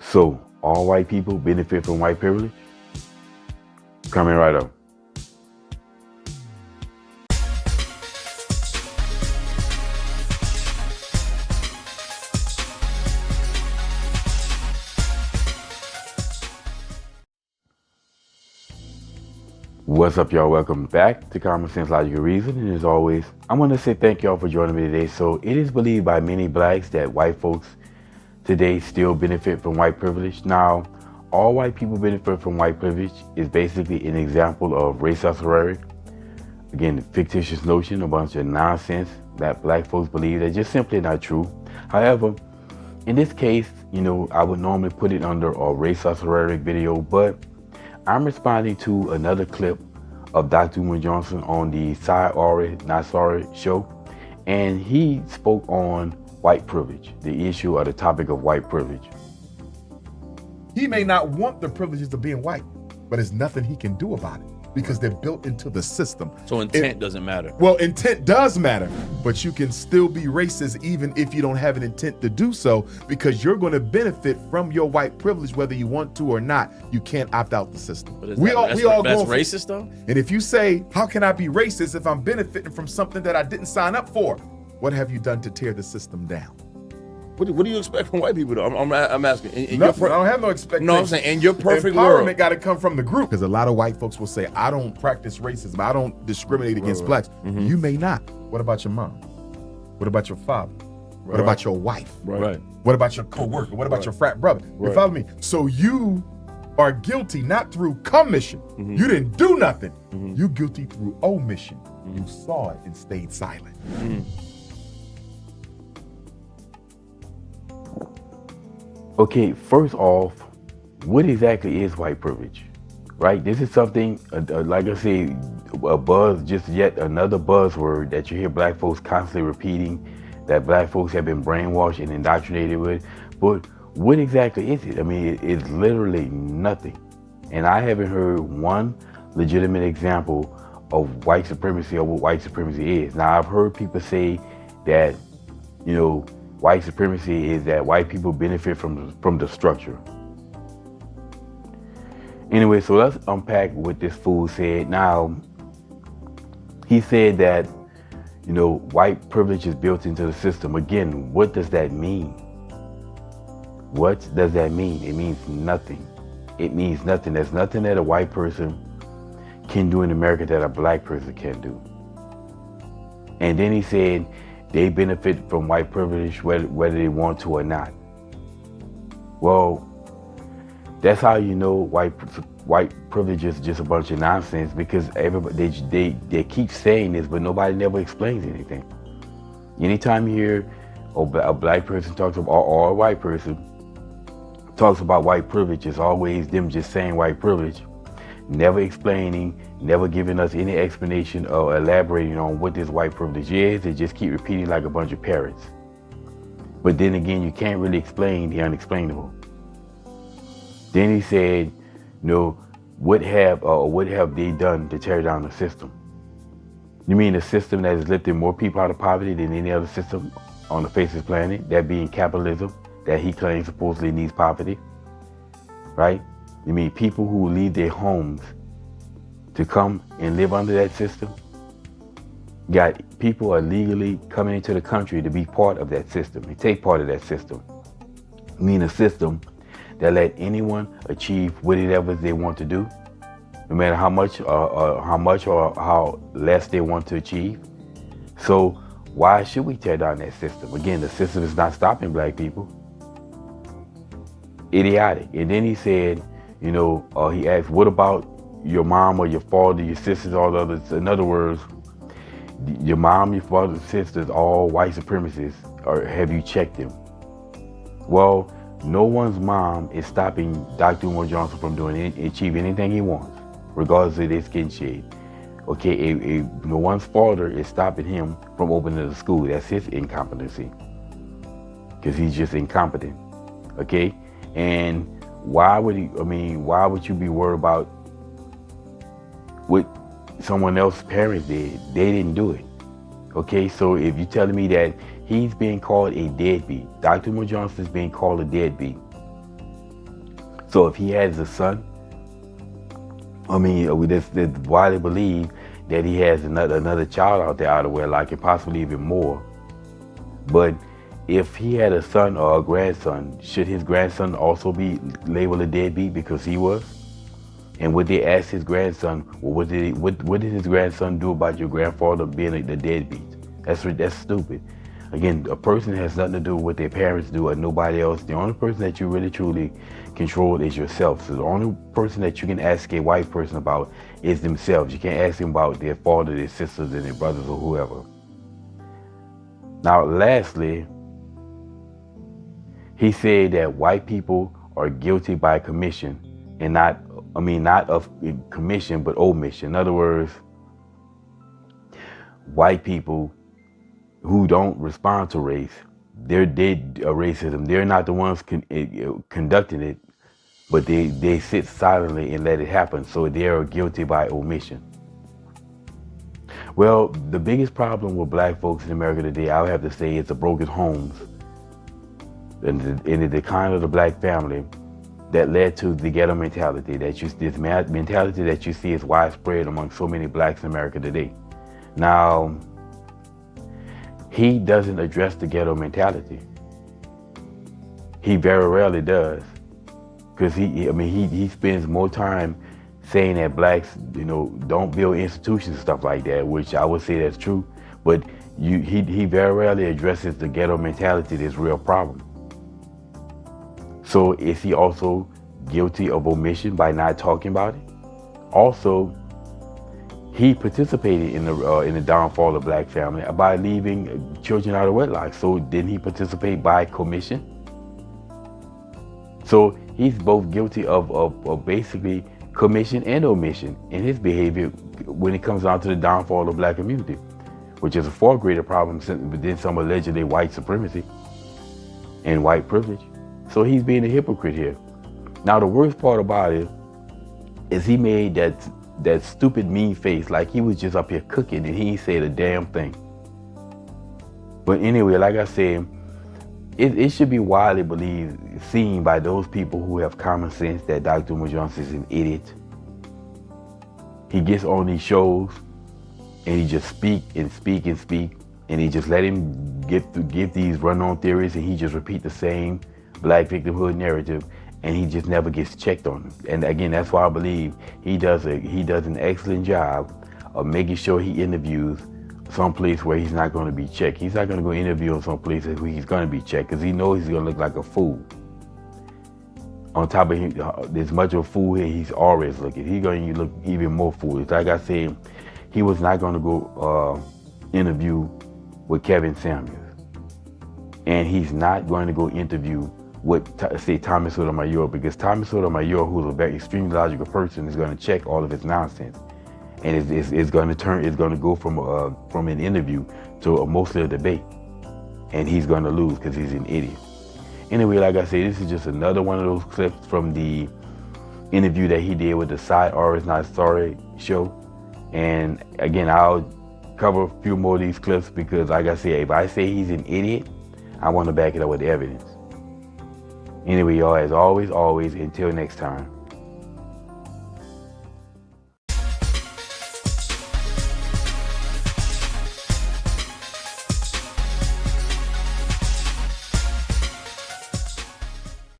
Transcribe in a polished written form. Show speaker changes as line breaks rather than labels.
So, all white people benefit from white privilege? Coming right up. What's up, y'all? Welcome back to Common Sense, Logical Reason. And as always, I want to say thank y'all for joining me today. So, it is believed by many blacks that white folks today still benefit from white privilege. Now, all white people benefit from white privilege is basically an example of race sorcery. Again, fictitious notion, a bunch of nonsense that black folks believe that's just simply not true. However, in this case, I would normally put it under a race sorcery video, but I'm responding to another clip of Dr. Umar Johnson on the Ari Not Sorry show, and he spoke on white privilege, the issue or the topic of white privilege.
He may not want the privileges of being white, but there's nothing he can do about it because they're built into the system.
So intent doesn't matter.
Well, intent does matter, but you can still be racist even if you don't have an intent to do so, because you're going to benefit from your white privilege whether you want to or not. You can't opt out the system.
But that's racist though?
And if you say, how can I be racist if I'm benefiting from something that I didn't sign up for? What have you done to tear the system down?
What do you expect from white people though? I'm asking.
I don't have no expectations.
No, I'm saying in your perfect
Empowerment
world.
got to come from the group, because a lot of white folks will say, I don't practice racism. I don't discriminate against blacks. Mm-hmm. You may not. What about your mom? What about your father? What about your wife?
Right.
What about your coworker? What about your frat brother? You follow me? So you are guilty not through commission. Mm-hmm. You didn't do nothing. Mm-hmm. You guilty through omission. Mm-hmm. You saw it and stayed silent.
Mm-hmm.
Okay, first off, what exactly is white privilege, right? This is something, like I say, a buzz, just yet another buzzword that you hear black folks constantly repeating, that black folks have been brainwashed and indoctrinated with. But what exactly is it? I mean, it's literally nothing. And I haven't heard one legitimate example of white supremacy or what white supremacy is. Now, I've heard people say that, white supremacy is that white people benefit from the structure. Anyway, so let's unpack what this fool said. Now, he said that, white privilege is built into the system. Again, what does that mean? What does that mean? It means nothing. It means nothing. There's nothing that a white person can do in America that a black person can do. And then he said, they benefit from white privilege whether they want to or not. Well, that's how you know white privilege is just a bunch of nonsense, because everybody they keep saying this, but nobody never explains anything. Anytime you hear a black person talks about, or a white person talks about white privilege, it's always them just saying white privilege, never explaining, never giving us any explanation or elaborating on what this white privilege is. They just keep repeating like a bunch of parrots. But then again, you can't really explain the unexplainable. Then he said, what have they done to tear down the system? You mean the system that has lifted more people out of poverty than any other system on the face of the planet, that being capitalism, that he claims supposedly needs poverty, right? You mean people who leave their homes to come and live under that system? Got people illegally coming into the country to be part of that system and take part of that system. I mean a system that let anyone achieve whatever they want to do, no matter how much or how less they want to achieve. So why should we tear down that system? Again, the system is not stopping black people. Idiotic. And then he said, he asked, what about your mom or your father, your sisters, all the others? In other words, your mom, your father, sisters, all white supremacists, or have you checked them? Well, no one's mom is stopping Dr. Umar Johnson from achieving anything he wants, regardless of their skin shade. Okay, no one's father is stopping him from opening a school. That's his incompetency, because he's just incompetent. Okay, and why would you be worried about what someone else's parents did? They didn't do it. Okay, so if you're telling me that he's being called a deadbeat, Dr. Umar Johnson is being called a deadbeat, So if he has a son, I mean, it's widely believed that he has another child out there out of wedlock, and possibly even more. But if he had a son or a grandson, should his grandson also be labeled a deadbeat because he was? And would they ask his grandson, well, what did his grandson do about your grandfather being the deadbeat? That's stupid. Again, a person has nothing to do with what their parents do or nobody else. The only person that you really truly control is yourself. So the only person that you can ask a white person about is themselves. You can't ask them about their father, their sisters, and their brothers or whoever. Now, lastly, he said that white people are guilty by commission and not of commission, but omission. In other words, white people who don't respond to race, they're dead racism. They're not the ones conducting it, but they sit silently and let it happen. So they are guilty by omission. Well, the biggest problem with black folks in America today, I would have to say, is the broken homes and the decline of the black family that led to the ghetto mentality this mentality that you see is widespread among so many blacks in America today. Now, he doesn't address the ghetto mentality. He very rarely does, because he spends more time saying that blacks, don't build institutions and stuff like that, which I would say that's true. But he very rarely addresses the ghetto mentality, this real problem. So is he also guilty of omission by not talking about it? Also, he participated in the downfall of the black family by leaving children out of wedlock. So didn't he participate by commission? So he's both guilty of basically commission and omission in his behavior when it comes down to the downfall of the black community, which is a far greater problem than some allegedly white supremacy and white privilege. So he's being a hypocrite here. Now, the worst part about it is he made that stupid mean face like he was just up here cooking and he ain't said a damn thing. But anyway, like I said, it should be widely seen by those people who have common sense that Dr. Umar Johnson is an idiot. He gets on these shows and he just speak, and he just let him give these run-on theories, and he just repeat the same black victimhood narrative, and he just never gets checked on. And again, that's why I believe he does an excellent job of making sure he interviews someplace where he's not going to be checked. He's not going to go interview in some places where he's going to be checked, because he knows he's going to look like a fool. On top of him, there's much of a fool here, he's always looking. He's going to look even more foolish. Like I said, he was not going to go interview with Kevin Samuels. And he's not going to go interview with, say, Thomas Sotomayor, because Thomas Sotomayor, who's a very extremely logical person, is going to check all of his nonsense. And it's going to go from an interview to mostly a debate. And he's going to lose because he's an idiot. Anyway, like I said, this is just another one of those clips from the interview that he did with the Ari Not Sorry show. And again, I'll cover a few more of these clips because, like I said, if I say he's an idiot, I want to back it up with evidence. Anyway, y'all, as always, until next time.